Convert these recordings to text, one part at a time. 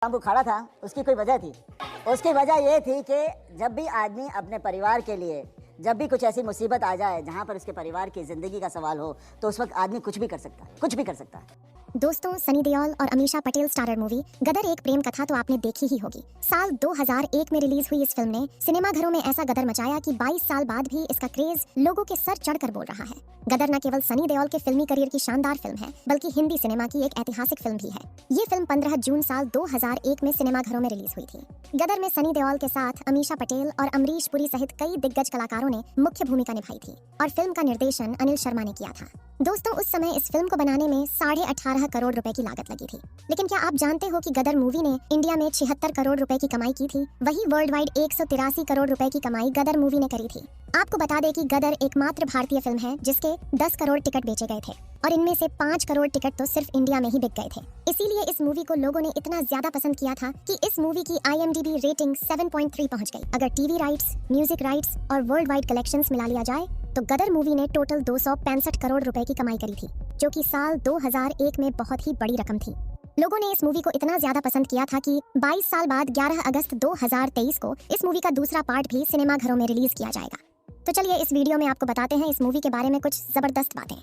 वो खड़ा था, उसकी कोई वजह थी। उसकी वजह ये थी कि जब भी आदमी अपने परिवार के लिए, जब भी कुछ ऐसी मुसीबत आ जाए जहाँ पर उसके परिवार की ज़िंदगी का सवाल हो, तो उस वक्त आदमी कुछ भी कर सकता है, कुछ भी कर सकता है। दोस्तों, सनी देओल और अमीषा पटेल स्टारर मूवी गदर एक प्रेम कथा तो आपने देखी ही होगी। साल 2001 में रिलीज हुई इस फिल्म ने सिनेमा घरों में ऐसा गदर मचाया कि 22 साल बाद भी इसका क्रेज लोगों के सर चढ़कर बोल रहा है। गदर न केवल सनी देओल के फिल्मी करियर की शानदार फिल्म है, बल्कि हिंदी सिनेमा की एक ऐतिहासिक फिल्म भी है। ये फिल्म 15 जून साल 2001 में सिनेमा घरों में रिलीज हुई थी। गदर में सनी देओल के साथ अमीषा पटेल और अमरीश पुरी सहित कई दिग्गज कलाकारों ने मुख्य भूमिका निभाई थी और फिल्म का निर्देशन अनिल शर्मा ने किया था। दोस्तों, उस समय इस फिल्म को बनाने में 18.5 करोड़ रुपए की लागत लगी थी। लेकिन क्या आप जानते हो कि गदर मूवी ने इंडिया में 76 करोड़ रुपए की कमाई की थी? वही वर्ल्ड वाइड 183 करोड़ रुपए की कमाई गदर मूवी ने करी थी। आपको बता दें कि गदर एकमात्र भारतीय फिल्म है जिसके 10 करोड़ टिकट बेचे गए थे और इनमें से 5 करोड़ टिकट तो सिर्फ इंडिया में ही बिक गए थे। इसीलिए इस मूवी को लोगों ने इतना ज्यादा पसंद किया था कि इस मूवी की IMDb रेटिंग 7.3 पहुंच गई। अगर टीवी राइट्स, म्यूजिक राइट्स और वर्ल्ड वाइड कलेक्शंस मिला लिया जाए तो गदर मूवी ने टोटल 265 करोड़ रुपए की कमाई करी थी, जो कि साल 2001 में बहुत ही बड़ी रकम थी। लोगों ने इस मूवी को इतना ज्यादा पसंद किया था कि 22 साल बाद 11 अगस्त 2023 को इस मूवी का दूसरा पार्ट भी सिनेमा घरों में रिलीज किया जाएगा। तो चलिए इस वीडियो में आपको बताते हैं इस मूवी के बारे में कुछ जबरदस्त बातें,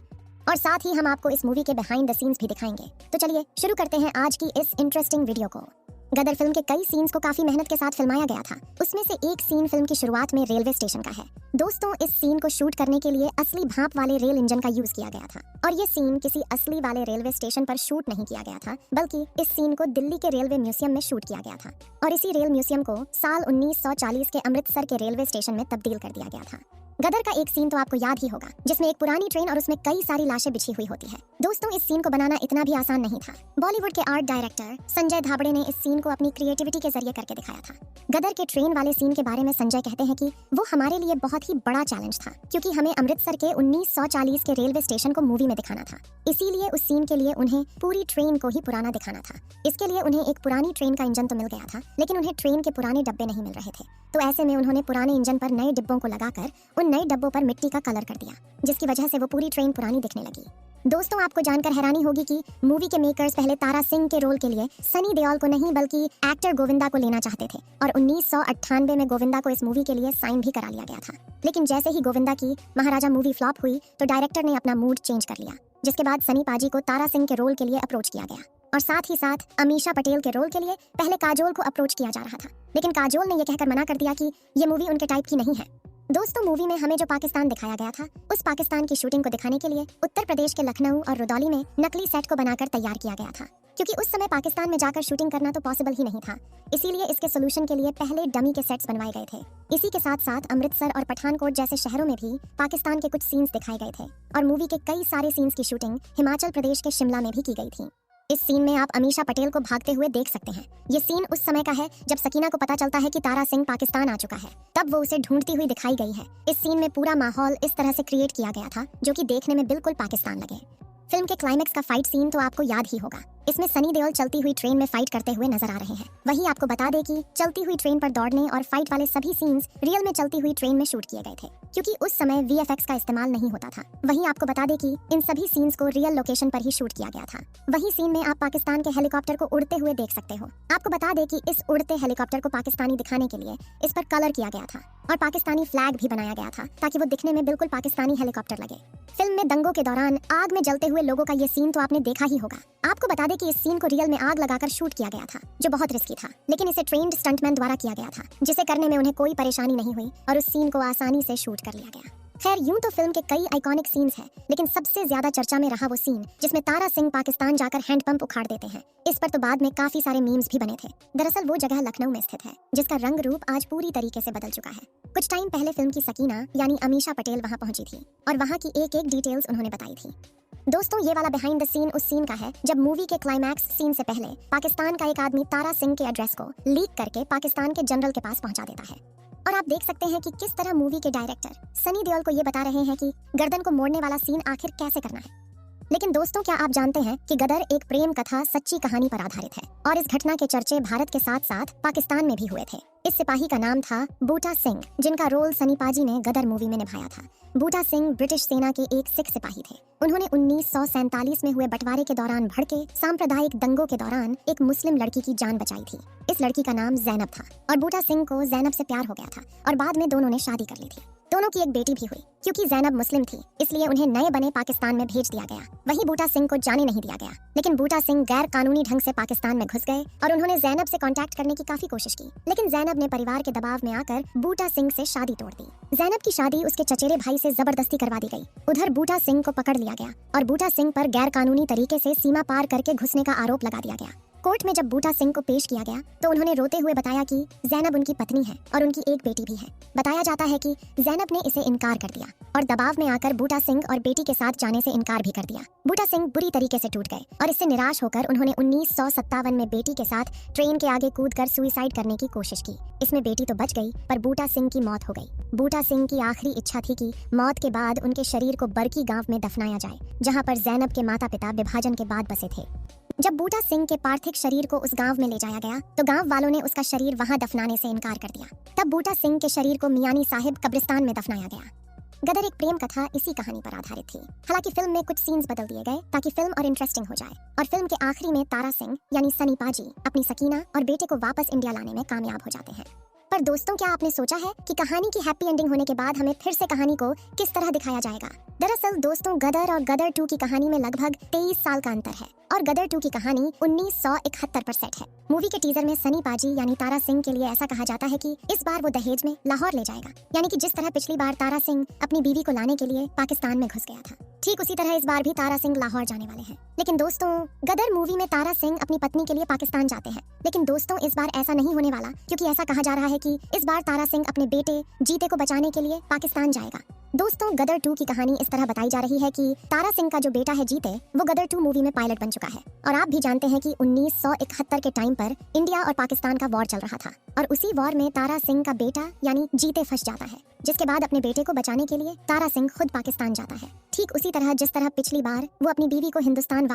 और साथ ही हम आपको इस मूवी के बिहाइंड द सीन्स भी दिखाएंगे। तो चलिए शुरू करते हैं आज की इस इंटरेस्टिंग वीडियो को। गदर फिल्म के कई सीन्स को काफी मेहनत के साथ फिल्माया गया था। उसमें से एक सीन फिल्म की शुरुआत में रेलवे स्टेशन का है। दोस्तों, इस सीन को शूट करने के लिए असली भाप वाले रेल इंजन का यूज किया गया था और ये सीन किसी असली वाले रेलवे स्टेशन पर शूट नहीं किया गया था, बल्कि इस सीन को दिल्ली के रेलवे म्यूजियम में शूट किया गया था और इसी रेल म्यूजियम को साल 1940 के अमृतसर के रेलवे स्टेशन में तब्दील कर दिया गया था। गदर का एक सीन तो आपको याद ही होगा, जिसमें एक पुरानी ट्रेन और उसमें कई सारी लाशें बिछी हुई होती है। दोस्तों, इस सीन को बनाना इतना भी आसान नहीं था। बॉलीवुड के आर्ट डायरेक्टर संजय धाबड़े ने इस सीन को अपनी क्रिएटिविटी के जरिए करके दिखाया था। गदर के ट्रेन वाले सीन के बारे में संजय कहते हैं कि वो हमारे लिए बहुत ही बड़ा चैलेंज था, क्योंकि हमें अमृतसर के 1940 के रेलवे स्टेशन को मूवी में दिखाना था। इसीलिए उस सीन के लिए उन्हें पूरी ट्रेन को ही पुराना दिखाना था। इसके लिए उन्हें एक पुरानी ट्रेन का इंजन तो मिल गया था, लेकिन उन्हें ट्रेन के पुराने डब्बे नहीं मिल रहे थे। तो ऐसे में उन्होंने पुराने इंजन पर नए डिब्बों को लगाकर उन नए डब्बों पर मिट्टी का कलर कर दिया, जिसकी वजह से वो पूरी ट्रेन पुरानी दिखने लगी। दोस्तों, आपको जानकर हैरानी होगी कि मूवी के मेकर्स पहले तारा सिंह के रोल के लिए सनी देओल को नहीं बल्कि एक्टर गोविंदा को लेना चाहते थे और 1998 में गोविंदा को इस मूवी के लिए साइन भी करा लिया गया था। लेकिन जैसे ही गोविंदा की महाराजा मूवी फ्लॉप हुई तो डायरेक्टर ने अपना मूड चेंज कर लिया, जिसके बाद सनी पाजी को तारा सिंह के रोल के लिए अप्रोच किया गया और साथ ही साथ अमीषा पटेल के रोल के लिए पहले काजोल को अप्रोच किया जा रहा था। लेकिन काजोल ने यह कहकर मना कर दिया कि ये मूवी उनके टाइप की नहीं है। दोस्तों, मूवी में हमें जो पाकिस्तान दिखाया गया था, उस पाकिस्तान की शूटिंग को दिखाने के लिए उत्तर प्रदेश के लखनऊ और रुदौली में नकली सेट को बनाकर तैयार किया गया था, क्योंकि उस समय पाकिस्तान में जाकर शूटिंग करना तो पॉसिबल ही नहीं था। इसीलिए इसके सोल्यूशन के लिए पहले डमी के सेट्स बनवाए गए थे। इसी के साथ साथ अमृतसर और पठानकोट जैसे शहरों में भी पाकिस्तान के कुछ सीन्स दिखाए गए थे और मूवी के कई सारे सीन्स की शूटिंग हिमाचल प्रदेश के शिमला में भी की गई थी। इस सीन में आप अमीषा पटेल को भागते हुए देख सकते हैं। ये सीन उस समय का है जब सकीना को पता चलता है कि तारा सिंह पाकिस्तान आ चुका है, तब वो उसे ढूंढती हुई दिखाई गई है। इस सीन में पूरा माहौल इस तरह से क्रिएट किया गया था जो कि देखने में बिल्कुल पाकिस्तान लगे। फिल्म के क्लाइमेक्स का फाइट सीन तो आपको याद ही होगा। इसमें सनी देओल चलती हुई ट्रेन में फाइट करते हुए नजर आ रहे हैं। वहीं आपको बता दें कि चलती हुई ट्रेन पर दौड़ने और फाइट वाले सभी सीन्स रियल में चलती हुई ट्रेन में शूट किए गए थे, क्योंकि उस समय VFX का इस्तेमाल नहीं होता था। वहीं आपको बता दें कि इन सभी सीन्स को रियल लोकेशन पर ही शूट किया गया था। वहीं सीन में आप पाकिस्तान के हेलीकॉप्टर को उड़ते हुए देख सकते हो। आपको बता दें कि इस उड़ते हेलीकॉप्टर को पाकिस्तानी दिखाने के लिए इस पर कलर किया गया था और पाकिस्तानी फ्लैग भी बनाया गया था, ताकि वो दिखने में बिल्कुल पाकिस्तानी हेलीकॉप्टर लगे। फिल्म में दंगों के दौरान आग में जलते हुए लोगों का ये सीन तो आपने देखा ही होगा। आपको बता दें कि इस सीन को रियल में आग लगाकर शूट किया गया था, जो बहुत रिस्की था, लेकिन इसे ट्रेन्ड स्टंटमैन द्वारा किया गया था, जिसे करने में उन्हें कोई परेशानी नहीं हुई और उस सीन को आसानी से शूट कर लिया गया। खैर, यूं तो फिल्म के कई आइकॉनिक सीन्स हैं, लेकिन सबसे ज्यादा चर्चा में रहा वो सीन जिसमें तारा सिंह पाकिस्तान जाकर हैंडपंप उखाड़ देते हैं। इस पर तो बाद में काफी सारे मीम्स भी बने थे। दरअसल वो जगह लखनऊ में स्थित है, जिसका रंग रूप आज पूरी तरीके से बदल चुका है। कुछ टाइम पहले फिल्म की सकीना यानी अमीषा पटेल वहां पहुंची थी और वहां की एक एक डिटेल्स उन्होंने बताई थी। दोस्तों, ये वाला बिहाइंड द सीन उस सीन का है जब मूवी के क्लाइमैक्स सीन से पहले पाकिस्तान का एक आदमी तारा सिंह के एड्रेस को लीक करके पाकिस्तान के जनरल के पास पहुंचा देता है। और आप देख सकते हैं कि किस तरह मूवी के डायरेक्टर सनी देओल को ये बता रहे हैं कि गर्दन को मोड़ने वाला सीन आखिर कैसे करना है। लेकिन दोस्तों, क्या आप जानते हैं कि गदर एक प्रेम कथा सच्ची कहानी पर आधारित है और इस घटना के चर्चे भारत के साथ साथ पाकिस्तान में भी हुए थे। इस सिपाही का नाम था बूटा सिंह, जिनका रोल सनी पाजी ने गदर मूवी में निभाया था। बूटा सिंह ब्रिटिश सेना के एक सिख सिपाही थे। उन्होंने 1947 में हुए बंटवारे के दौरान भड़के सांप्रदायिक दंगों के दौरान एक मुस्लिम लड़की की जान बचाई थी। इस लड़की का नाम जैनब था और बूटा सिंह को जैनब से प्यार हो गया था और बाद में दोनों ने शादी कर ली थी। दोनों की एक बेटी भी हुई। क्योंकि जैनब मुस्लिम थी, इसलिए उन्हें नए बने पाकिस्तान में भेज दिया गया। वहीं बूटा सिंह को जाने नहीं दिया गया, लेकिन बूटा सिंह गैर कानूनी ढंग से पाकिस्तान में घुस गए और उन्होंने जैनब से कांटेक्ट करने की काफी कोशिश की, लेकिन जैनब ने परिवार के दबाव में आकर बूटा सिंह से शादी तोड़ दी। जैनब की शादी उसके चचेरे भाई से जबरदस्ती करवा दी गई। उधर बूटा सिंह को पकड़ लिया गया और बूटा सिंह पर गैर कानूनी तरीके से सीमा पार करके घुसने का आरोप लगा दिया गया। कोर्ट में जब बूटा सिंह को पेश किया गया तो उन्होंने रोते हुए बताया कि जैनब उनकी पत्नी है और उनकी एक बेटी भी है। बताया जाता है कि जैनब ने इसे इनकार कर दिया और दबाव में आकर बूटा सिंह और बेटी के साथ जाने से इनकार भी कर दिया। बूटा सिंह बुरी तरीके से टूट गए और इससे निराश होकर उन्होंने 1957 में बेटी के साथ ट्रेन के आगे कूदकर सुसाइड करने की कोशिश की। इसमें बेटी तो बच गई, पर बूटा सिंह की मौत हो गई। बूटा सिंह की आखिरी इच्छा थी कि मौत के बाद उनके शरीर को बरकी गांव में दफनाया जाए, जहां पर जैनब के माता पिता विभाजन के बाद बसे थे। जब बूटा सिंह के पार्थिव शरीर को उस गांव में ले जाया गया तो गांव वालों ने उसका शरीर वहां दफनाने से इनकार कर दिया। तब बूटा सिंह के शरीर को मियानी साहिब कब्रिस्तान में दफनाया गया। गदर एक प्रेम कथा इसी कहानी पर आधारित थी। हालांकि फिल्म में कुछ सीन्स बदल दिए गए ताकि फिल्म और इंटरेस्टिंग हो जाए, और फिल्म के आखिरी में तारा सिंह यानी सनी पाजी अपनी सकीना और बेटे को वापस इंडिया लाने में कामयाब हो जाते हैं। पर दोस्तों, क्या आपने सोचा है कि कहानी की हैप्पी एंडिंग होने के बाद हमें फिर से कहानी को किस तरह दिखाया जाएगा? दरअसल दोस्तों, गदर और गदर 2 की कहानी में लगभग 23 साल का अंतर है और गदर 2 की कहानी 1971 पर सेट है। मूवी के टीजर में सनी पाजी यानी तारा सिंह के लिए ऐसा कहा जाता है कि इस बार वो दहेज में लाहौर ले जाएगा, यानी कि जिस तरह पिछली बार तारा सिंह अपनी बीवी को लाने के लिए पाकिस्तान में घुस गया था, ठीक उसी तरह इस बार भी तारा सिंह लाहौर जाने वाले हैं। लेकिन दोस्तों, गदर मूवी में तारा सिंह अपनी पत्नी के लिए पाकिस्तान जाते हैं, लेकिन दोस्तों इस बार ऐसा नहीं होने वाला, क्योंकि ऐसा कहा जा रहा है कि इस बार तारा सिंह अपने बेटे जीते को बचाने के लिए पाकिस्तान जाएगा। दोस्तों, गदर 2 की कहानी इस तरह बताई जा रही है कि तारा सिंह का जो बेटा है जीते, वो गदर 2 मूवी में पायलट बन चुका है। और आप भी जानते हैं कि 1971 के टाइम पर इंडिया और पाकिस्तान का वॉर चल रहा था और उसी वॉर में तारा सिंह का बेटा यानी जीते फंस जाता है, जिसके बाद अपने बेटे को बचाने के लिए तारा सिंह खुद पाकिस्तान जाता है। ठीक उसी तरह जिस तरह पिछली बार वो अपनी बीवी को हिंदुस्तान